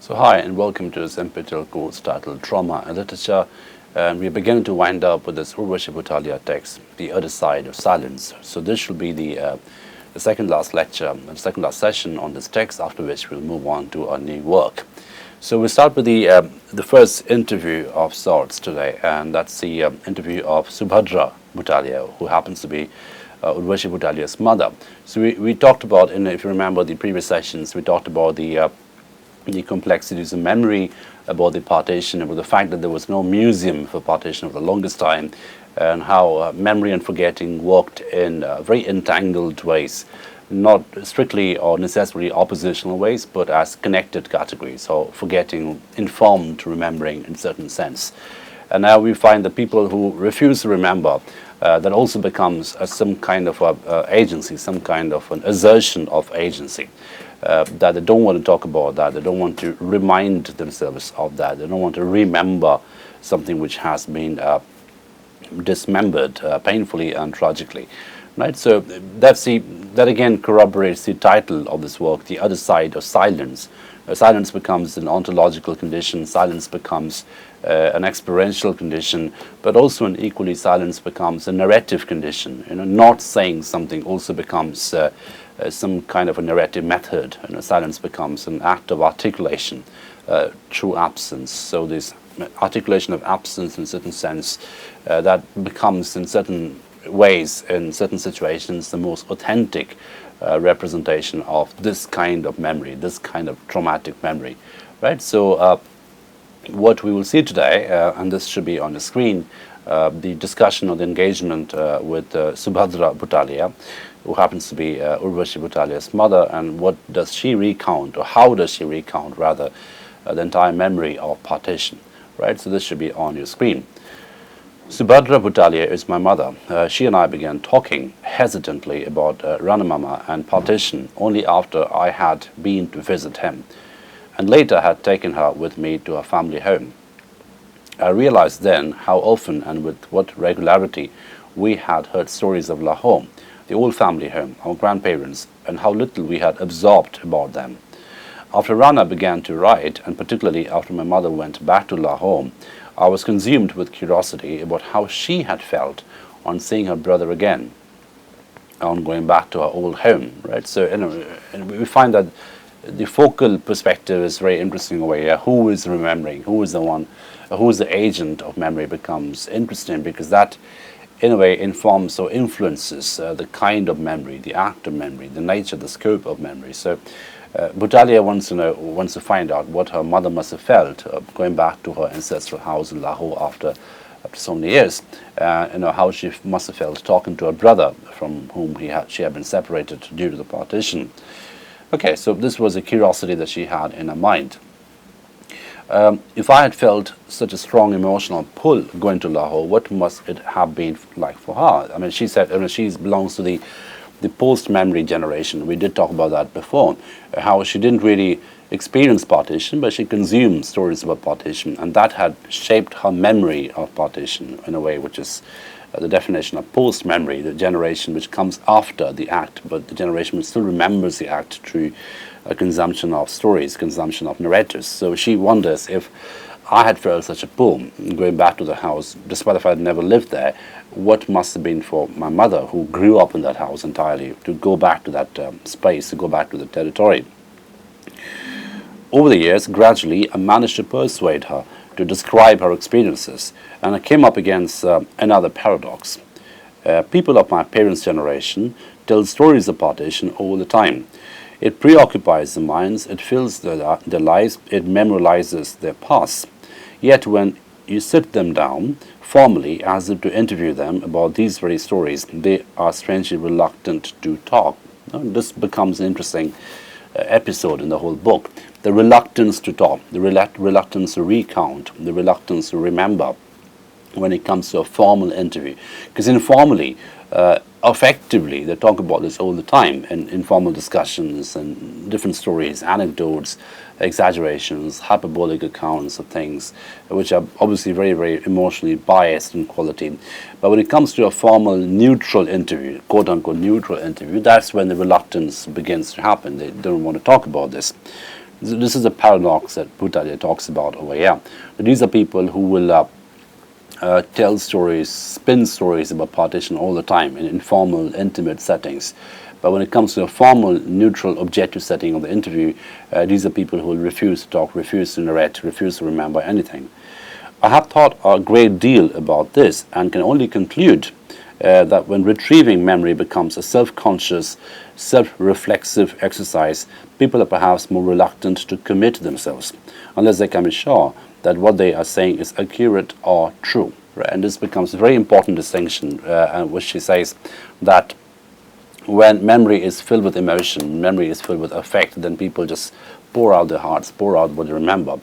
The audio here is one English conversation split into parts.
So hi and welcome to this NPTEL course titled Trauma and Literature, and we're beginning to wind up with this Subhadra Butalia text, The Other Side of Silence. So this should be the second last lecture, the second last session on this text, after which we'll move on to our new work. So we'll start with the first interview of sorts today, and that's the interview of Subhadra Butalia, who happens to be Subhadra Butalia's mother. So we talked about, if you remember the previous sessions, we talked about the complexities of memory, about the partition, about the fact that there was no museum for partition for the longest time, and how memory and forgetting worked in very entangled ways, not strictly or necessarily oppositional ways, but as connected categories. So forgetting informed remembering in a certain sense. And now we find that people who refuse to remember, that also becomes some kind of agency, some kind of an assertion of agency. That they don't want to talk about that, they don't want to remind themselves of that, they don't want to remember something which has been dismembered painfully and tragically. Right? So that again corroborates the title of this work, The Other Side of Silence. Silence becomes an ontological condition, silence becomes an experiential condition, but also an equally silence becomes a narrative condition. Not saying something also becomes some kind of a narrative method. Silence becomes an act of articulation through absence. So this articulation of absence in a certain sense that becomes in certain ways, in certain situations, the most authentic representation of this kind of memory, this kind of traumatic memory. Right? So what we will see today, and this should be on the screen, the discussion of the engagement with Subhadra Butalia, who happens to be Subhadra Butalia's mother, and what does she recount, or how does she recount, rather, the entire memory of partition. Right? So this should be on your screen. Subhadra Butalia is my mother. She and I began talking hesitantly about Rana Mama and partition only after I had been to visit him, and later had taken her with me to her family home. I realized then how often and with what regularity we had heard stories of Lahore, the old family home, our grandparents, and how little we had absorbed about them. After Rana began to write, and particularly after my mother went back to Lahore, I was consumed with curiosity about how she had felt on seeing her brother again, on going back to her old home. Right? So and we find that the focal perspective is very interesting in a way. Who is remembering? Who is the one? Who is the agent of memory becomes interesting, because that, in a way, informs or influences the kind of memory, the act of memory, the nature, the scope of memory. So Butalia wants to find out what her mother must have felt going back to her ancestral house in Lahore after so many years. How she must have felt talking to her brother, from whom she had been separated due to the partition. Okay, so this was a curiosity that she had in her mind. If I had felt such a strong emotional pull going to Lahore, what must it have been like for her? I mean, she said she belongs to the post-memory generation. We did talk about that before, how she didn't really experience partition, but she consumed stories about partition, and that had shaped her memory of partition in a way which is the definition of post-memory, the generation which comes after the act, but the generation which still remembers the act through consumption of stories, consumption of narratives. So she wonders if I had felt such a pull going back to the house, despite the fact I never lived there, what must have been for my mother, who grew up in that house entirely, to go back to that space, to go back to the territory. Over the years, gradually, I managed to persuade her to describe her experiences, and I came up against another paradox. People of my parents' generation tell stories of partition all the time. It preoccupies their minds, it fills their lives, it memorializes their past. Yet when you sit them down formally, as if to interview them about these very stories, they are strangely reluctant to talk. This becomes an interesting episode in the whole book. The reluctance to talk, the reluctance to recount, the reluctance to remember when it comes to a formal interview. Because informally, effectively, they talk about this all the time in informal discussions and different stories, anecdotes, exaggerations, hyperbolic accounts of things, which are obviously very, very emotionally biased in quality. But when it comes to a formal neutral interview, quote-unquote neutral interview, that's when the reluctance begins to happen. They don't want to talk about this. This is a paradox that Butalia talks about over here. But these are people who will tell stories, spin stories about partition all the time in informal, intimate settings. But when it comes to a formal, neutral, objective setting of the interview, these are people who will refuse to talk, refuse to narrate, refuse to remember anything. I have thought a great deal about this and can only conclude that when retrieving memory becomes a self-conscious, self-reflexive exercise, people are perhaps more reluctant to commit themselves, unless they can be sure that what they are saying is accurate or true. Right? And this becomes a very important distinction, which she says that when memory is filled with emotion, memory is filled with affect, then people just pour out their hearts, pour out what they remember.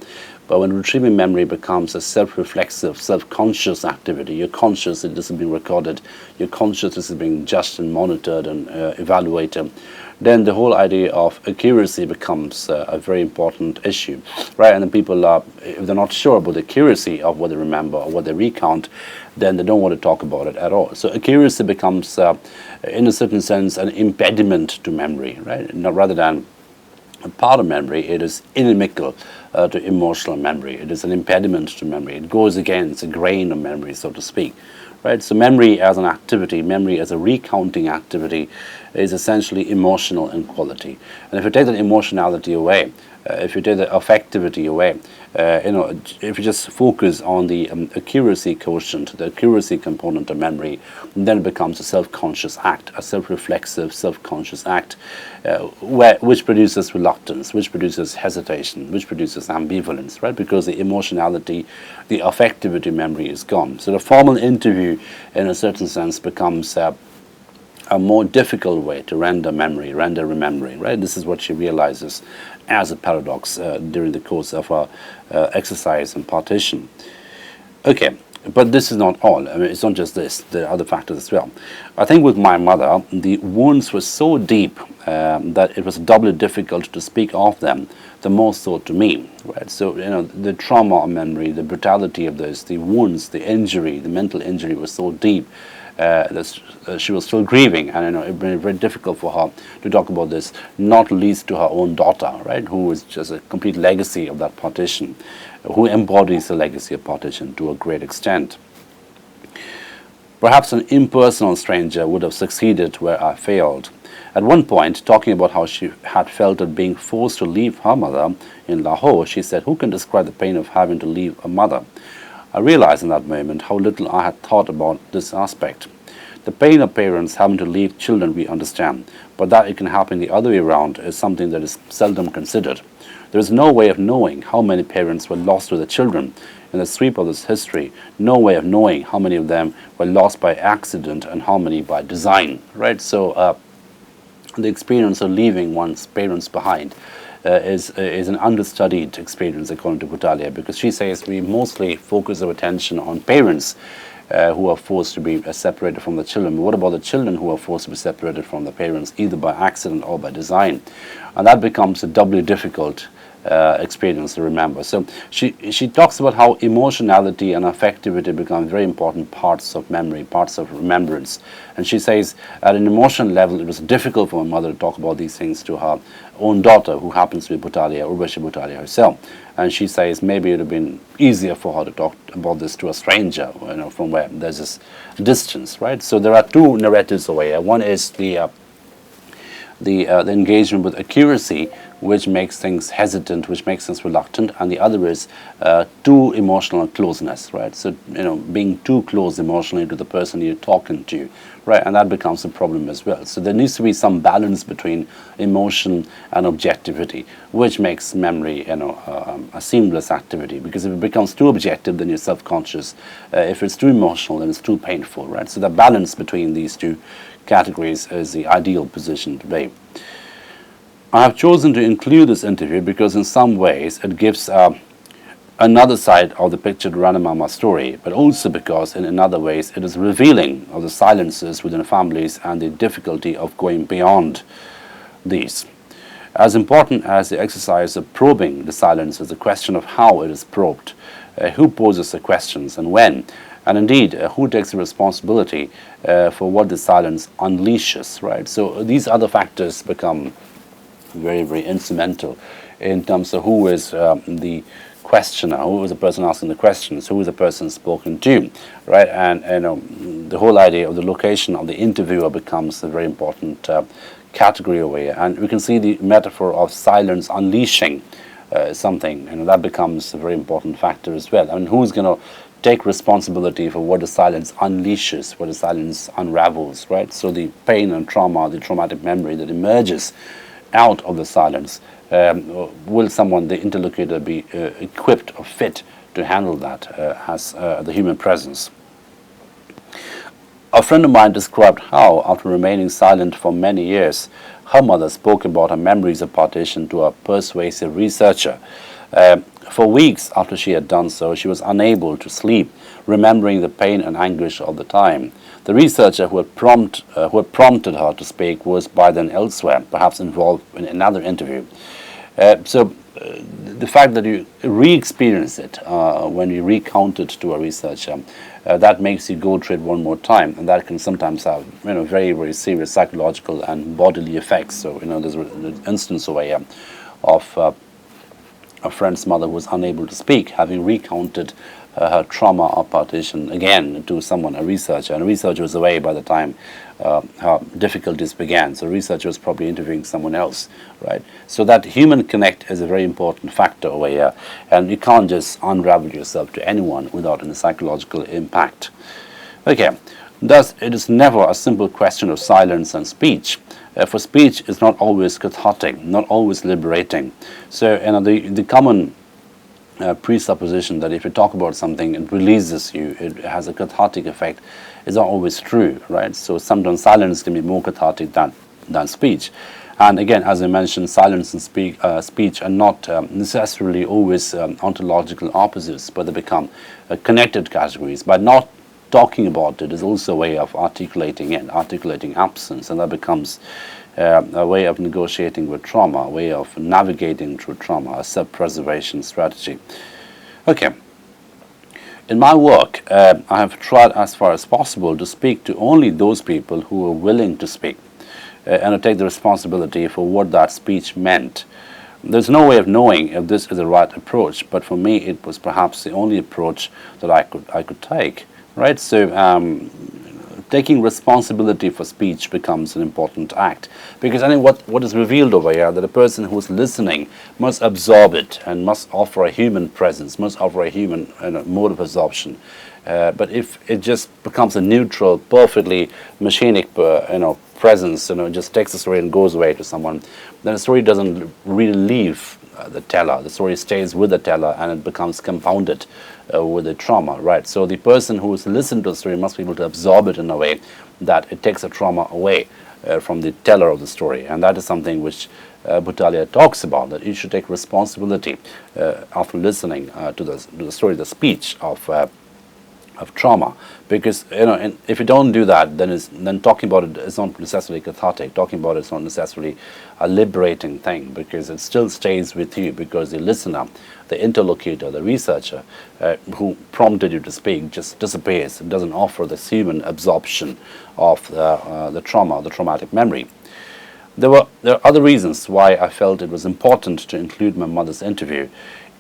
But when retrieving memory becomes a self-reflexive, self-conscious activity, you're conscious that this is being recorded, you're conscious this is being judged and monitored and evaluated, then the whole idea of accuracy becomes a very important issue, right? And then people are, if they're not sure about the accuracy of what they remember or what they recount, then they don't want to talk about it at all. So accuracy becomes, in a certain sense, an impediment to memory, right? Not rather than a part of memory, it is inimical to emotional memory. It is an impediment to memory. It goes against the grain of memory, so to speak. Right? So memory as an activity, memory as a recounting activity, is essentially emotional in quality. And if you take that emotionality away, if you take the affectivity away, if you just focus on the accuracy quotient, the accuracy component of memory, then it becomes a self-conscious act, a self-reflexive, self-conscious act, which produces reluctance, which produces hesitation, which produces ambivalence, right? Because the emotionality, the affectivity memory is gone. So the formal interview, in a certain sense, becomes a more difficult way to render memory, render remembering, right? This is what she realizes as a paradox during the course of our exercise and partition. Okay, but this is not all. I mean, it's not just this. There are other factors as well. I think with my mother, the wounds were so deep that it was doubly difficult to speak of them, the more so to me, right? So, the trauma of memory, the brutality of this, the wounds, the injury, the mental injury was so deep that she was still grieving, and it was very difficult for her to talk about this, not least to her own daughter, right, who is just a complete legacy of that partition, who embodies the legacy of partition to a great extent. Perhaps an impersonal stranger would have succeeded where I failed. At one point, talking about how she had felt at being forced to leave her mother in Lahore, she said, "Who can describe the pain of having to leave a mother?" I realized in that moment how little I had thought about this aspect. The pain of parents having to leave children we understand, but that it can happen the other way around is something that is seldom considered. There is no way of knowing how many parents were lost to their children. In the sweep of this history, no way of knowing how many of them were lost by accident and how many by design, right? So the experience of leaving one's parents behind is an understudied experience, according to Butalia, because she says we mostly focus our attention on parents who are forced to be separated from the children. But what about the children who are forced to be separated from the parents, either by accident or by design? And that becomes a doubly difficult experience to remember. So she talks about how emotionality and affectivity become very important parts of memory, parts of remembrance. And she says at an emotional level it was difficult for my mother to talk about these things to her own daughter, who happens to be Butalia, Urvashi Butalia herself. And she says maybe it would have been easier for her to talk about this to a stranger, from where there's this distance, right? So there are two narratives over here. One is the engagement with accuracy, which makes things hesitant, which makes things reluctant, and the other is too emotional closeness, right? So, being too close emotionally to the person you're talking to, right? And that becomes a problem as well. So there needs to be some balance between emotion and objectivity, which makes memory, a seamless activity. Because if it becomes too objective, then you're self-conscious. If it's too emotional, then it's too painful, right? So the balance between these two categories is the ideal position to be. I have chosen to include this interview because in some ways it gives another side of the pictured Rana Mama story, but also because in other ways it is revealing of the silences within families and the difficulty of going beyond these. As important as the exercise of probing the silence is the question of how it is probed, who poses the questions and when, and indeed who takes the responsibility for what the silence unleashes, right? So these other factors become very, very instrumental in terms of who is the questioner, who is the person asking the questions, who is the person spoken to, right? And the whole idea of the location of the interviewer becomes a very important category over here. And we can see the metaphor of silence unleashing something, and that becomes a very important factor as well. I mean, who's going to take responsibility for what the silence unleashes, what the silence unravels, right? So the pain and trauma, the traumatic memory that emerges out of the silence, will someone, the interlocutor, be equipped or fit to handle that as the human presence? A friend of mine described how, after remaining silent for many years, her mother spoke about her memories of partition to a persuasive researcher. For weeks after she had done so, she was unable to sleep, remembering the pain and anguish of the time. The researcher who had prompted her to speak was by then elsewhere, perhaps involved in another interview. The fact that you re-experience it when you recount it to a researcher, that makes you go through it one more time, and that can sometimes have very, very serious psychological and bodily effects. So there's an instance of a friend's mother who was unable to speak, having recounted her trauma of partition again to someone, a researcher, and a researcher was away by the time her difficulties began. So the researcher was probably interviewing someone else, right? So that human connect is a very important factor over here, and you can't just unravel yourself to anyone without any psychological impact. Okay, thus it is never a simple question of silence and speech. For speech is not always cathartic, not always liberating. So the common presupposition that if you talk about something, it releases you, it has a cathartic effect, is not always true, right? So sometimes silence can be more cathartic than speech. And again, as I mentioned, silence and speech are not necessarily always ontological opposites, but they become connected categories. By not talking about it is also a way of articulating it, articulating absence, and that becomes a way of negotiating with trauma, a way of navigating through trauma, a self-preservation strategy. Okay. In my work, I have tried as far as possible to speak to only those people who are willing to speak and to take the responsibility for what that speech meant. There's no way of knowing if this is the right approach, but for me it was perhaps the only approach that I could take. Right, so taking responsibility for speech becomes an important act, because I think what is revealed over here, that a person who is listening must absorb it and must offer a human presence, must offer a human mode of absorption. But if it just becomes a neutral, perfectly mechanic, presence, just takes the story and goes away to someone, then the story doesn't really leave the teller. The story stays with the teller, and it becomes compounded with the trauma, right? So the person who is listening to the story must be able to absorb it in a way that it takes the trauma away from the teller of the story, and that is something which Butalia talks about, that you should take responsibility after listening to the story, the speech of trauma, because and if you don't do that, then talking about it is not necessarily cathartic. Talking about it is not necessarily a liberating thing, because it still stays with you, because the listener, the interlocutor, the researcher who prompted you to speak just disappears. It doesn't offer this human absorption of the trauma, the traumatic memory. There are other reasons why I felt it was important to include my mother's interview.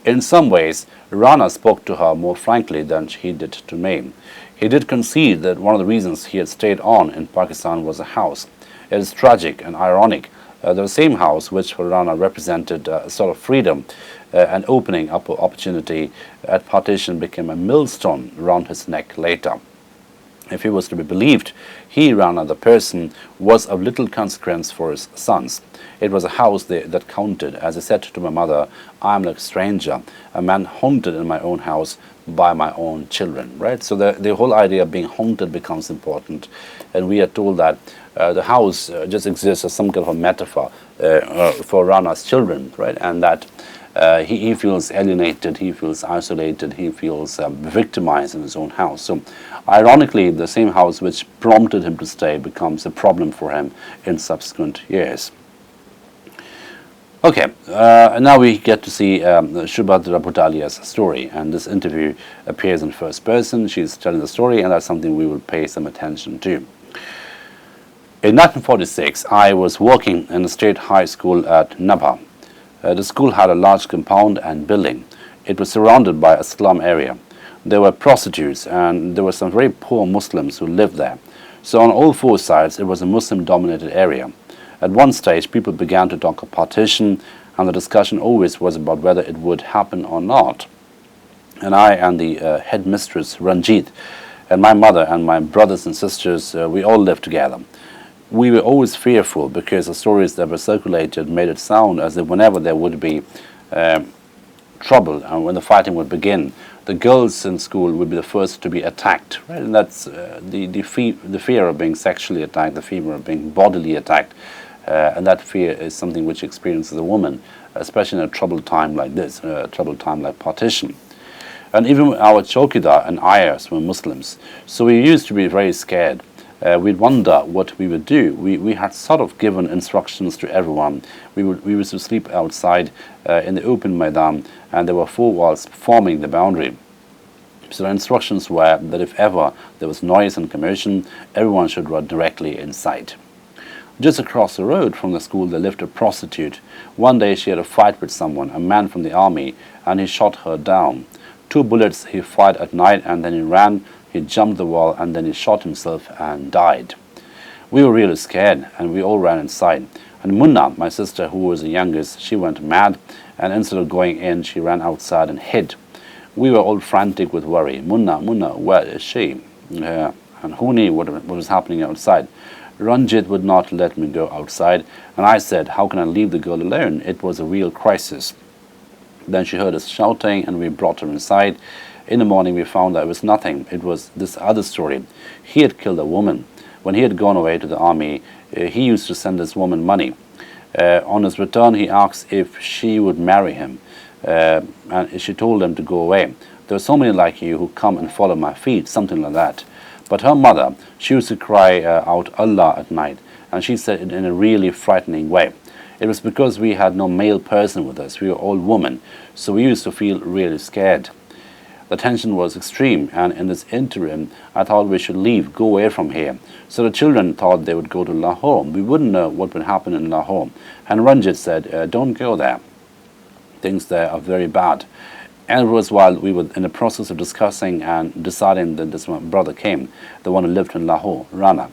In some ways, Rana spoke to her more frankly than he did to me. He did concede that one of the reasons he had stayed on in Pakistan was a house. It is tragic and ironic. The same house which for Rana represented a sort of freedom and opening up opportunity at Partition became a millstone around his neck later. If he was to be believed, he, Rana, the person, was of little consequence for his sons. It was a house that counted. As I said to my mother, I am like a stranger, a man haunted in my own house by my own children, right? So the whole idea of being haunted becomes important. And we are told that the house just exists as some kind of a metaphor for Rana's children, right? And that he feels alienated, he feels isolated, he feels victimized in his own house. So ironically, the same house which prompted him to stay becomes a problem for him in subsequent years. Okay, now we get to see Subhadra Butalia's story, and this interview appears in first person. She's telling the story, and that's something we will pay some attention to. In 1946, I was working in a state high school at Nabha. The school had a large compound and building. It was surrounded by a slum area. There were prostitutes and there were some very poor Muslims who lived there. So on all four sides it was a Muslim-dominated area. At one stage people began to talk of partition, and the discussion always was about whether it would happen or not. And I and the headmistress Ranjit and my mother and my brothers and sisters, we all lived together. We were always fearful because the stories that were circulated made it sound as if whenever there would be trouble and when the fighting would begin, the girls in school would be the first to be attacked, right? And that's the fear of being sexually attacked, the fear of being bodily attacked, and that fear is something which experiences a woman, especially in a troubled time like this, a troubled time like partition. And even our chowkidar and ayahs were Muslims, so we used to be very scared. We'd wonder what we would do. We had sort of given instructions to everyone. We used to sleep outside in the open maidan, and there were four walls forming the boundary. So the instructions were that if ever there was noise and commotion, everyone should run directly inside. Just across the road from the school there lived a prostitute. One day she had a fight with someone, a man from the army, and he shot her down. 2 bullets he fired at night, and then he ran. He jumped the wall and then he shot himself and died. We were really scared and we all ran inside. And Munna, my sister who was the youngest, she went mad, and instead of going in she ran outside and hid. We were all frantic with worry. Munna, where is she? And who knew what was happening outside? Ranjit would not let me go outside, and I said, how can I leave the girl alone? It was a real crisis. Then she heard us shouting and we brought her inside. In the morning we found that it was nothing. It was this other story. He had killed a woman. When he had gone away to the army, he used to send this woman money. On his return he asked if she would marry him, and she told him to go away. There are so many like you who come and follow my feet, something like that. But her mother, she used to cry out Allah at night, and she said it in a really frightening way. It was because we had no male person with us. We were all women, so we used to feel really scared. The tension was extreme, and in this interim, I thought we should leave, go away from here. So the children thought they would go to Lahore. We wouldn't know what would happen in Lahore. And Ranjit said, don't go there. Things there are very bad. And it was while we were in the process of discussing and deciding that this brother came, the one who lived in Lahore, Rana.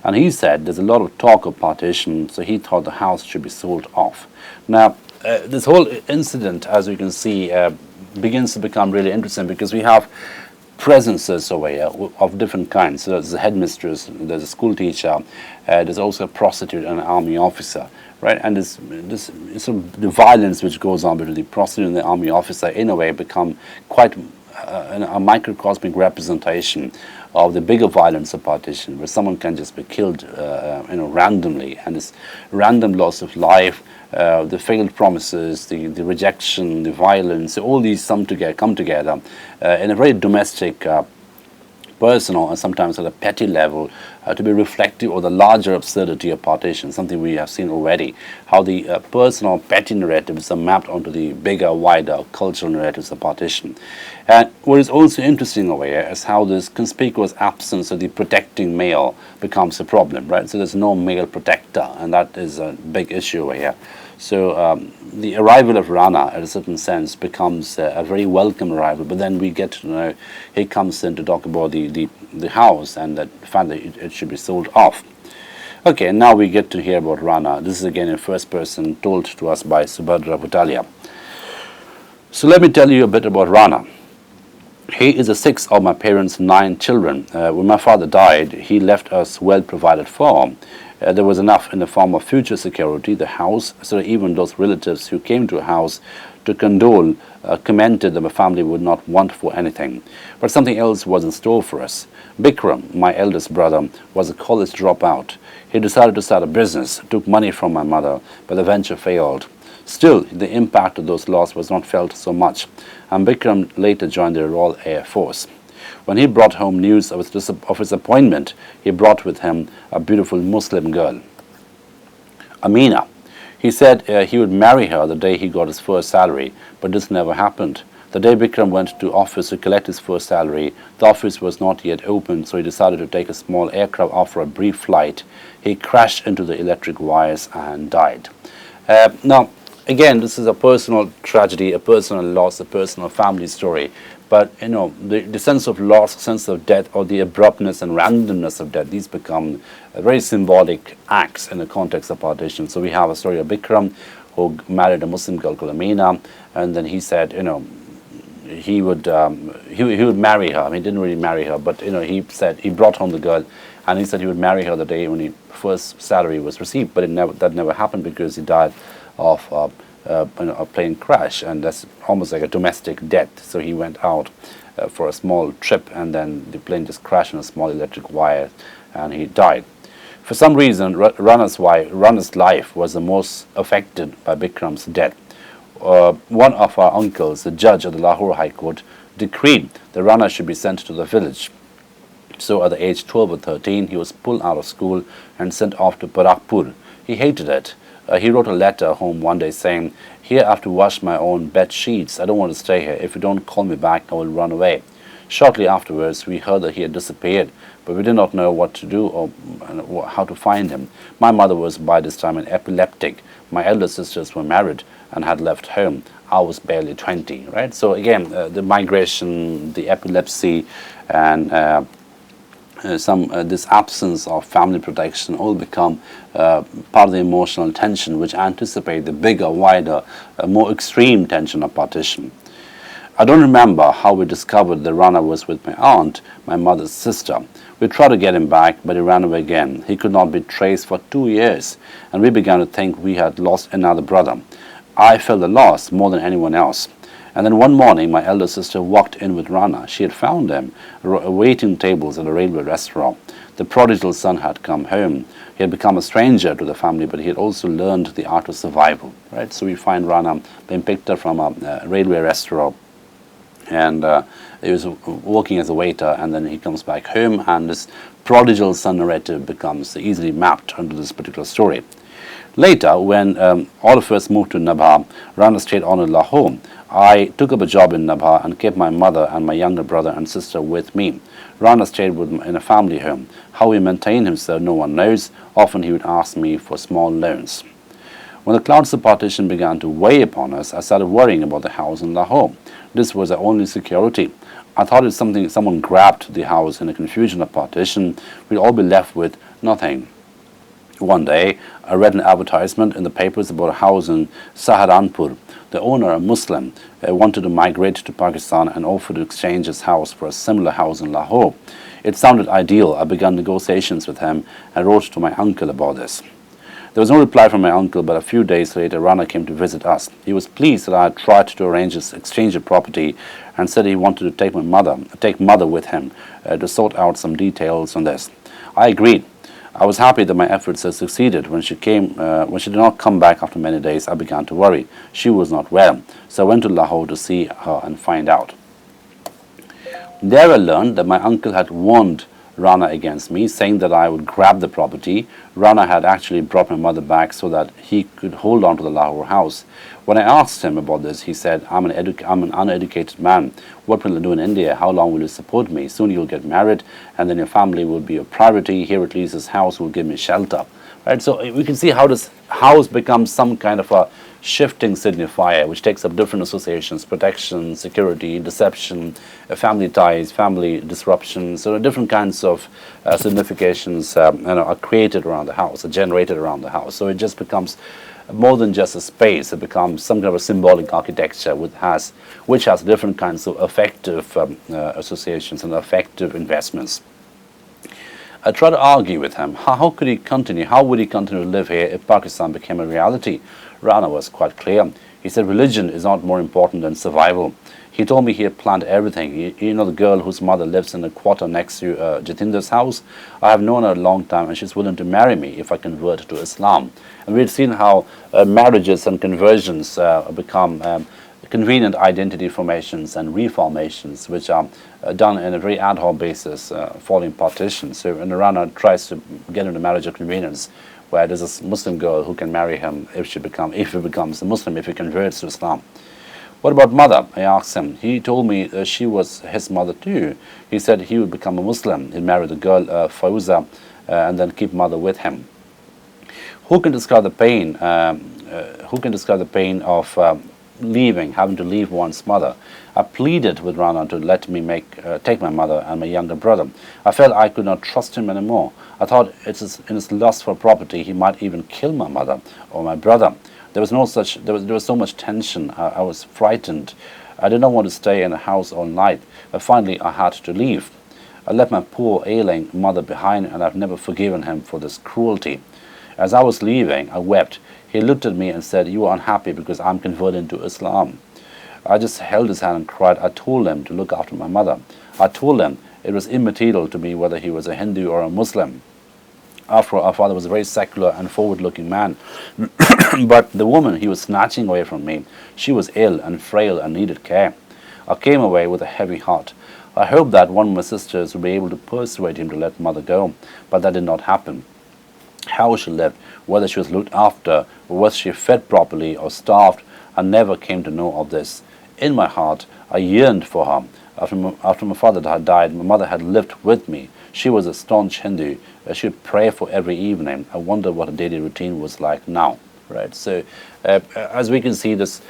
And he said there's a lot of talk of partition, so he thought the house should be sold off. Now, this whole incident, as you can see, begins to become really interesting because we have presences over here of different kinds. So there's a headmistress, there's a school teacher, there's also a prostitute and an army officer, right? And this sort of the violence which goes on between the prostitute and the army officer in a way become quite a microcosmic representation of the bigger violence of partition, where someone can just be killed randomly, and this random loss of life, the failed promises, the rejection, the violence, all these come together in a very domestic, personal, and sometimes at a petty level, to be reflective of the larger absurdity of partition, something we have seen already, how the personal, petty narratives are mapped onto the bigger, wider cultural narratives of partition. And what is also interesting over here is how this conspicuous absence of the protecting male becomes a problem, right? So there's no male protector, and that is a big issue over here. So the arrival of Rana, in a certain sense, becomes a very welcome arrival. But then we get to know he comes in to talk about the house and the fact that it should be sold off. Okay, now we get to hear about Rana. This is again in first person, told to us by Subhadra Butalia. So let me tell you a bit about Rana. He is the sixth of my parents' 9 children. When my father died, he left us well provided for. There was enough in the form of future security, the house, so that even those relatives who came to a house to condole commented that my family would not want for anything. But something else was in store for us. Bikram, my eldest brother, was a college dropout. He decided to start a business, took money from my mother, but the venture failed. Still, the impact of those losses was not felt so much, and Bikram later joined the Royal Air Force. When he brought home news of his appointment, he brought with him a beautiful Muslim girl, Amina. He said he would marry her the day he got his first salary, but this never happened. The day Bikram went to office to collect his first salary, the office was not yet open, so he decided to take a small aircraft off for a brief flight. He crashed into the electric wires and died. Now, again, this is a personal tragedy, a personal loss, a personal family story. But the sense of loss, sense of death, or the abruptness and randomness of death, these become very symbolic acts in the context of partition. So we have a story of Bikram, who married a Muslim girl called Amina, and then he said, he would marry her. I mean, he didn't really marry her, but he said he brought home the girl, and he said he would marry her the day when his first salary was received. But that never happened because he died of a plane crash, and that's almost like a domestic death. So he went out for a small trip, and then the plane just crashed on a small electric wire, and he died. For some reason, Rana's life was the most affected by Bikram's death. One of our uncles, the judge of the Lahore High Court, decreed that Rana should be sent to the village. So at the age 12 or 13, he was pulled out of school and sent off to Parakpur. He hated it. He wrote a letter home one day saying, "Here I have to wash my own bed sheets. I don't want to stay here. If you don't call me back, I will run away." Shortly afterwards, we heard that he had disappeared, but we did not know what to do or how to find him. My mother was by this time an epileptic. My elder sisters were married and had left home. I was barely 20, right? So again, the migration, the epilepsy, and this absence of family protection all become part of the emotional tension which anticipate the bigger, wider, more extreme tension of partition. I don't remember how we discovered that Rana was with my aunt, my mother's sister. We tried to get him back, but he ran away again. He could not be traced for 2 years, and we began to think we had lost another brother. I felt the loss more than anyone else. And then one morning, my elder sister walked in with Rana. She had found him waiting tables at a railway restaurant. The prodigal son had come home. He had become a stranger to the family, but he had also learned the art of survival. Right? So we find Rana being picked up from a railway restaurant, and he was working as a waiter, and then he comes back home, and this prodigal son narrative becomes easily mapped onto this particular story. Later, when all of us moved to Nabha, Rana stayed on in Lahore. I took up a job in Nabha and kept my mother and my younger brother and sister with me. Rana stayed in a family home. How he maintained himself, no one knows. Often he would ask me for small loans. When the clouds of partition began to weigh upon us, I started worrying about the house in Lahore. This was our only security. I thought if someone grabbed the house in the confusion of partition, we'd all be left with nothing. One day, I read an advertisement in the papers about a house in Saharanpur. The owner, a Muslim, wanted to migrate to Pakistan and offered to exchange his house for a similar house in Lahore. It sounded ideal. I began negotiations with him and wrote to my uncle about this. There was no reply from my uncle, but a few days later, Rana came to visit us. He was pleased that I had tried to arrange this exchange of property and said he wanted to take mother with him to sort out some details on this. I agreed. I was happy that my efforts had succeeded. When she did not come back after many days, I began to worry. She was not well, so I went to Lahore to see her and find out. There I learned that my uncle had warned Rana against me, saying that I would grab the property. Rana had actually brought my mother back so that he could hold on to the Lahore house. When I asked him about this, he said, I'm an uneducated man. What will I do in India? How long will you support me? Soon you'll get married, and then your family will be a priority. Here at least this house will give me shelter. Right? So we can see how this house becomes some kind of a shifting signifier, which takes up different associations: protection, security, deception, family ties, family disruption. So different kinds of significations are created around the house, are generated around the house. So it just becomes more than just a space. It becomes some kind of a symbolic architecture which has different kinds of affective associations and affective investments. I tried to argue with him. How would he continue to live here if Pakistan became a reality? Rana was quite clear. He said religion is not more important than survival. He told me he had planned everything. You know the girl whose mother lives in the quarter next to Jatinder's house? I have known her a long time, and she's willing to marry me if I convert to Islam. And we've seen how marriages and conversions become convenient identity formations and reformations, which are done in a very ad hoc basis following partition. So when Rana tries to get into marriage of convenience, where there's a Muslim girl who can marry him if he becomes a Muslim, if he converts to Islam. What about mother? I asked him. He told me she was his mother too. He said he would become a Muslim. He'd marry the girl Fauza and then keep mother with him. Who can describe the pain who can describe the pain of having to leave one's mother? I pleaded with Rana to let me take my mother and my younger brother. I felt I could not trust him anymore. I thought in his lust for property he might even kill my mother or my brother. There was so much tension. I was frightened. I did not want to stay in the house all night. But finally I had to leave. I left my poor ailing mother behind, and I've never forgiven him for this cruelty. As I was leaving, I wept. He looked at me and said, "You are unhappy because I'm converted to Islam." I just held his hand and cried. I told him to look after my mother. I told him it was immaterial to me whether he was a Hindu or a Muslim. After all, our father was a very secular and forward-looking man. But the woman he was snatching away from me, she was ill and frail and needed care. I came away with a heavy heart. I hoped that one of my sisters would be able to persuade him to let mother go, but that did not happen. How she lived, whether she was looked after, or whether she fed properly or starved, I never came to know of this. In my heart, I yearned for her. After my father had died, my mother had lived with me. She was a staunch Hindu. She would pray for every evening. I wonder what her daily routine was like now. Right. So, as we can see, this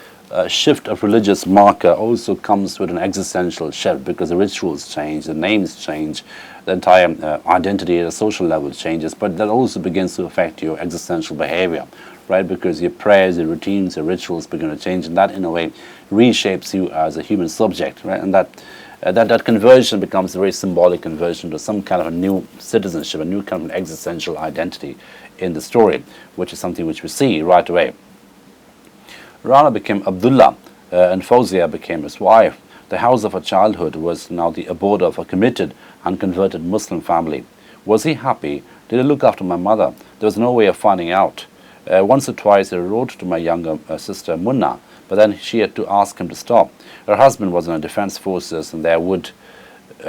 shift of religious marker also comes with an existential shift, because the rituals change, the names change, the entire identity at a social level changes, but that also begins to affect your existential behavior, right? Because your prayers, your routines, your rituals begin to change, and that in a way reshapes you as a human subject, right? And that conversion becomes a very symbolic conversion to some kind of a new citizenship, a new kind of existential identity in the story, which is something which we see right away. Rana became Abdullah, and Fawzia became his wife. The house of her childhood was now the abode of a committed and converted Muslim family. Was he happy? Did he look after my mother? There was no way of finding out. Once or twice I wrote to my younger sister Munna, but then she had to ask him to stop. Her husband was in the defense forces, and there would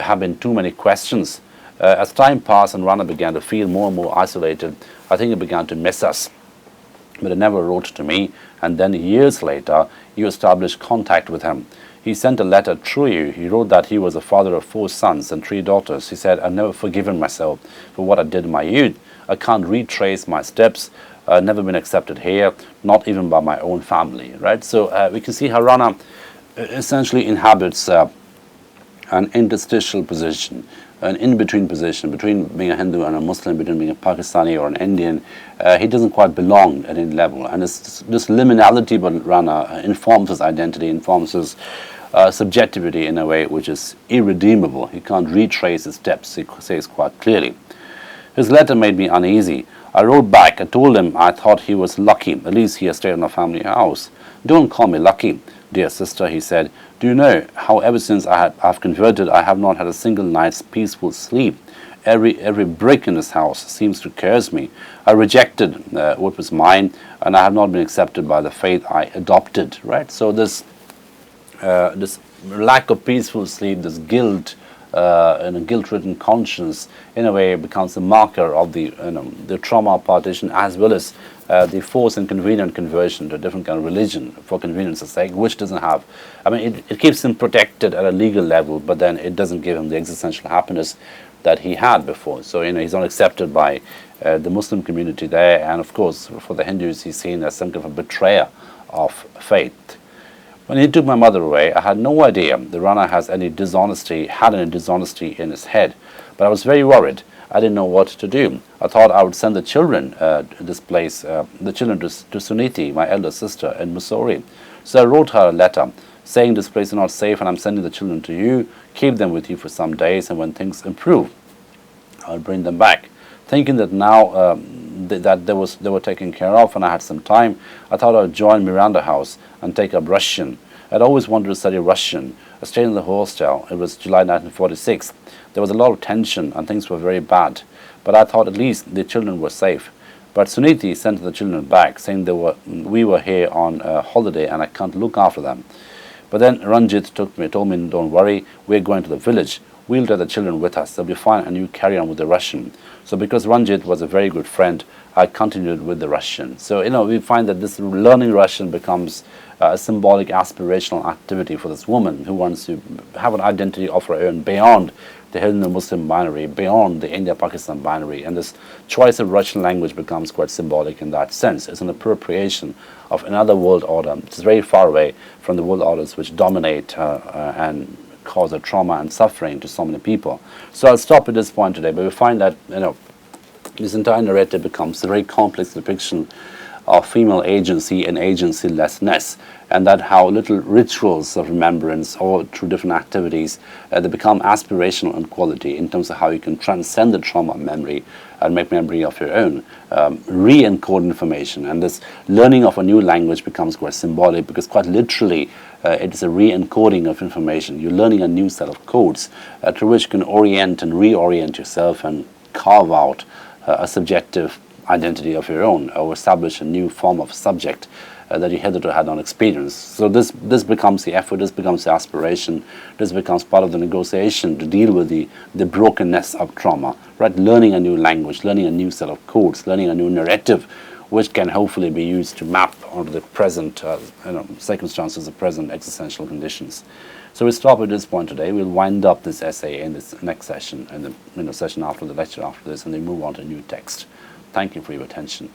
have been too many questions. As time passed and Rana began to feel more and more isolated, I think he began to miss us. But he never wrote to me, and then years later you established contact with him. He sent a letter through you. He wrote that he was the father of 4 sons and 3 daughters. He said, "I've never forgiven myself for what I did in my youth. I can't retrace my steps. I've never been accepted here, not even by my own family." Right? So we can see how Rana essentially inhabits an interstitial position, an in-between position between being a Hindu and a Muslim, between being a Pakistani or an Indian. He doesn't quite belong at any level, and it's this liminality but Rana informs his identity, informs his subjectivity in a way which is irredeemable. He can't retrace his steps, he says quite clearly. His letter made me uneasy. I wrote back. I told him I thought he was lucky. At least he has stayed in a family house. "Don't call me lucky, dear sister," he said. "Do you know how ever since I've converted, I have not had a single night's peaceful sleep. Every brick in this house seems to curse me. I rejected what was mine, and I have not been accepted by the faith I adopted." Right? So this lack of peaceful sleep, this guilt, and a guilt-ridden conscience, in a way, becomes a marker of the trauma partition, as well as the forced and convenient conversion to a different kind of religion for convenience's sake, which doesn't have. I mean, it keeps him protected at a legal level, but then it doesn't give him the existential happiness that he had before. So he's not accepted by the Muslim community there, and of course, for the Hindus, he's seen as some kind of a betrayer of faith. When he took my mother away, I had no idea that Rana had any dishonesty in his head. But I was very worried. I didn't know what to do. I thought I would send the children to Suniti, my elder sister, in Missouri. So I wrote her a letter saying, "This place is not safe, and I'm sending the children to you. Keep them with you for some days, and when things improve, I'll bring them back." Thinking that now that they were taken care of and I had some time, I thought I would join Miranda House and take up Russian. I'd always wanted to study Russian. I stayed in the hostel. It was July 1946. There was a lot of tension and things were very bad. But I thought at least the children were safe. But Suniti sent the children back, saying we were here on a holiday and I can't look after them. But then Ranjit told me, "Don't worry, we're going to the village. We'll take the children with us. They'll be fine, and you carry on with the Russian." So because Ranjit was a very good friend, I continued with the Russian. So we find that this learning Russian becomes a symbolic aspirational activity for this woman who wants to have an identity of her own beyond the Hindu-Muslim binary, beyond the India-Pakistan binary. And this choice of Russian language becomes quite symbolic in that sense. It's an appropriation of another world order, which is very far away from the world orders which dominate and cause a trauma and suffering to so many people. So I'll stop at this point today, but we find that, this entire narrative becomes a very complex depiction of female agency and agency-lessness, and that how little rituals of remembrance or through different activities they become aspirational in quality in terms of how you can transcend the trauma of memory and make memory of your own, re-encode information. And this learning of a new language becomes quite symbolic, because quite literally it is a re-encoding of information. You're learning a new set of codes through which you can orient and reorient yourself and carve out a subjective identity of your own, or establish a new form of subject that you hitherto had not experienced. So this becomes the effort, this becomes the aspiration, this becomes part of the negotiation to deal with the brokenness of trauma, right? Learning a new language, learning a new set of codes, learning a new narrative, which can hopefully be used to map onto the present circumstances, the present existential conditions. So we stop at this point today. We'll wind up this essay in this next session, and the session after the lecture after this, and then move on to a new text. Thank you for your attention.